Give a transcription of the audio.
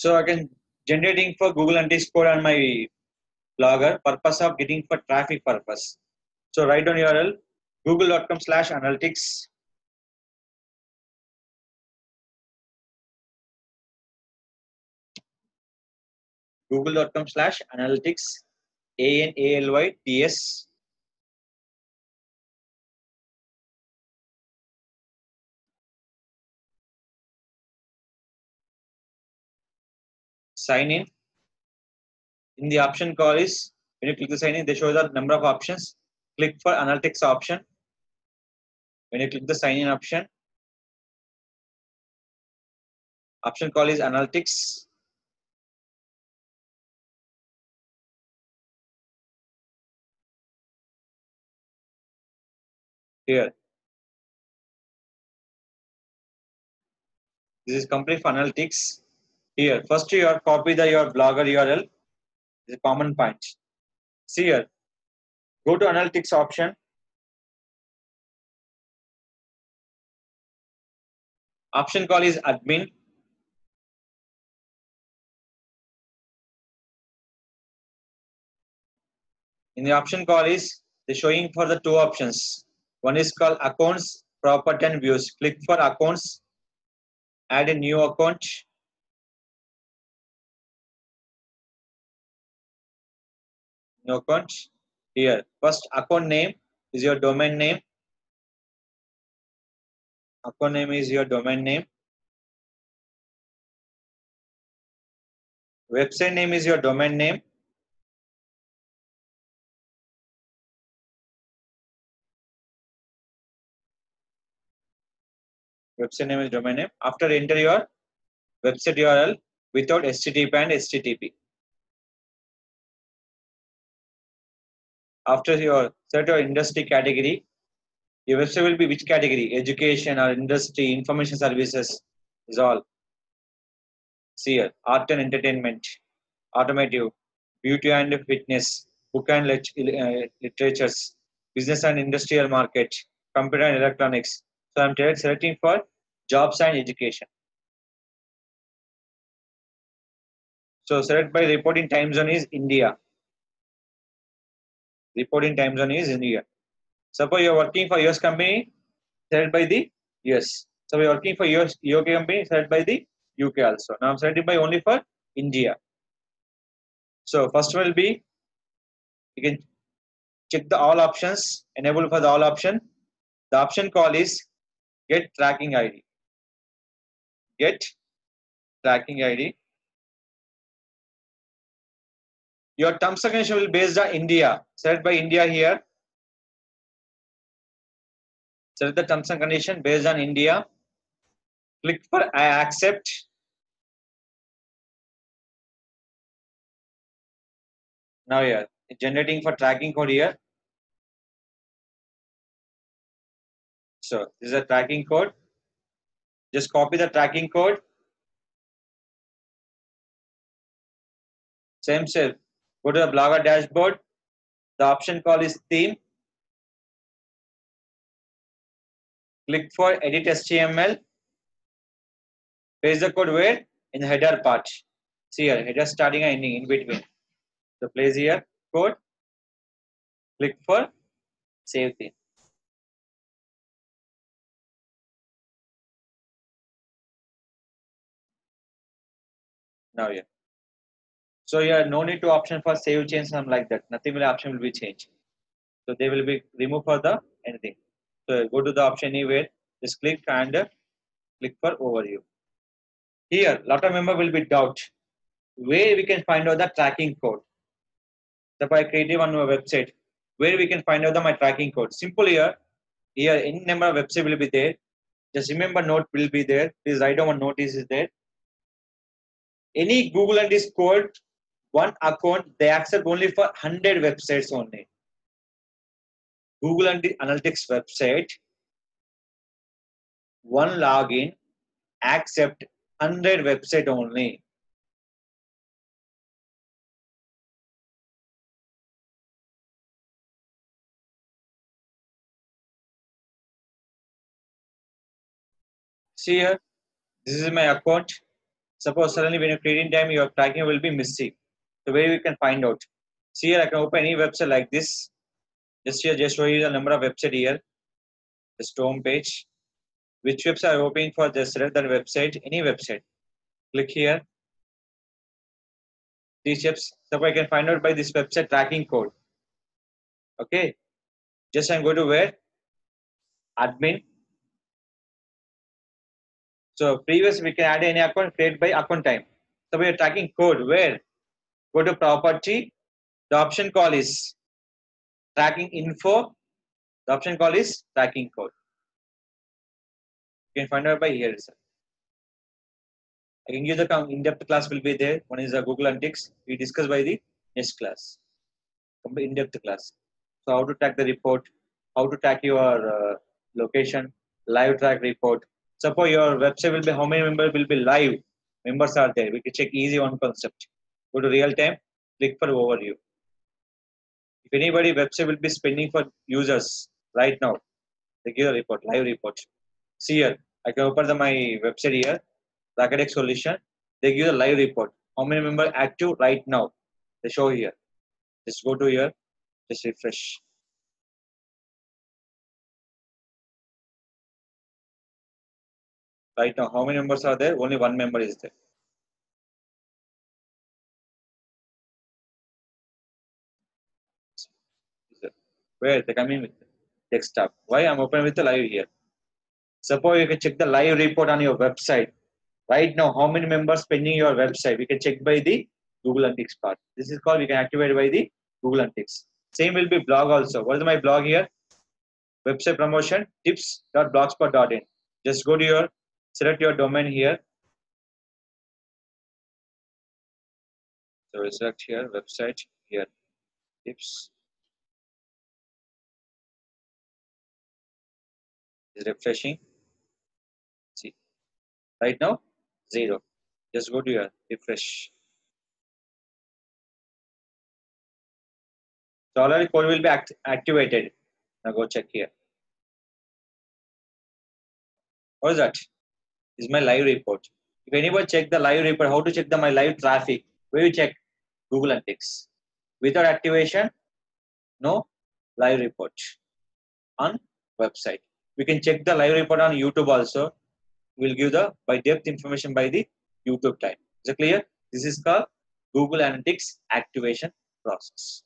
So I can generating for Google Analytics code on my blogger purpose of getting for traffic purpose. So write down URL google.com/analytics. google.com/analytics ANALYTS. Sign in. In the option call is, when you click the sign in, they show the number of options. Click for analytics option. When you click the sign in option call is analytics. Here, this is complete for analytics. Here, first you are copy your blogger URL. This is a common point. See here, go to analytics option. Option call is admin. In the option call is, the showing for the two options. One is called accounts, property and views. Click for accounts. Add a new account. New account. Here, first account name is your domain name. Account name is your domain name. Website name is your domain name. Website name is domain name. After enter your website URL without HTTP and HTTP. After your set your industry category, your website will be which category? Education or industry, information services is all. See here, art and entertainment, automotive, beauty and fitness, book and literatures, business and industrial market, computer and electronics. So I'm selecting for jobs and education. So select by reporting time zone is India. Reporting time zone is India. Suppose you are working for US company, select by the US. So we are working for US UK company, select by the UK also. Now I'm selecting by only for India. So first will be, you can check the all options, enable for the all option. The option call is get tracking ID. Get tracking ID. Your terms and conditions will be based on India. Select by India here. Select the terms and condition based on India. Click for I accept. Now here, generating for tracking code here. So this is a tracking code. Just copy the tracking code. Same step. Go to the Blogger dashboard. The option call is theme. Click for edit HTML. Paste the code where? In the header part. See here, header starting and ending in between. So place here code. Click for save theme. Now here. So here no need to option for save change, something like that. Nothing will option will be changed. So they will be removed for the anything. So go to the option anywhere. Just click and click for overview. Here, lot of member will be doubt where we can find out the tracking code. So if I create one website, where we can find out my tracking code. Simple here. Here, any number of website will be there. Just remember note will be there. Please write down one notice is there. Any Google Analytics code, one account, they accept only for 100 websites only. Google Analytics website, one login, accept 100 website only. See here, this is my account. Suppose suddenly when you're creating time, your tracking will be missing. So where we can find out? See here, I can open any website like this. Just here, just show you the number of website here. Just home page. Which website are opening for? Just select that website, any website. Click here. These steps. So I can find out by this website tracking code. Okay. Just I'm going to where? Admin. So previous we can add any account create by account time. So we are tracking code where? Go to property. The option call is tracking info. The option call is tracking code. You can find out by here itself. I can give the in-depth class will be there. One is the Google Analytics. We discuss by the next class. In-depth class. So how to track the report, how to track your location, live track report. Suppose your website will be how many members will be live. Members are there. We can check easy one concept. Go to real time, click for overview. If anybody website will be spending for users right now, they give a report, live report. See here, I can open my website here, Rakesh Tech Solution. They give a live report. How many members active right now? They show here. Just go to here, just refresh. Right now, how many members are there? Only one member is there. Where they come in with desktop. Why I'm open with the live here. Suppose you can check the live report on your website. Right now, how many members spending your website? We can check by the Google Analytics part. This is called we can activate by the Google Analytics. Same will be blog also. What is my blog here? Website promotion tips.blogspot.in. Just go to your select your domain here. So we select here website here tips is refreshing. See right now 0. Just go to your refresh. So already code will be activated. Now go check here. What is that? This is my live report. If anyone check the live report, how to check my live traffic? Where you check? Google Analytics. Without activation, no live report on website. We can check the live report on YouTube also. We'll give the by depth information by the YouTube time. Is it clear? This is called Google Analytics activation process.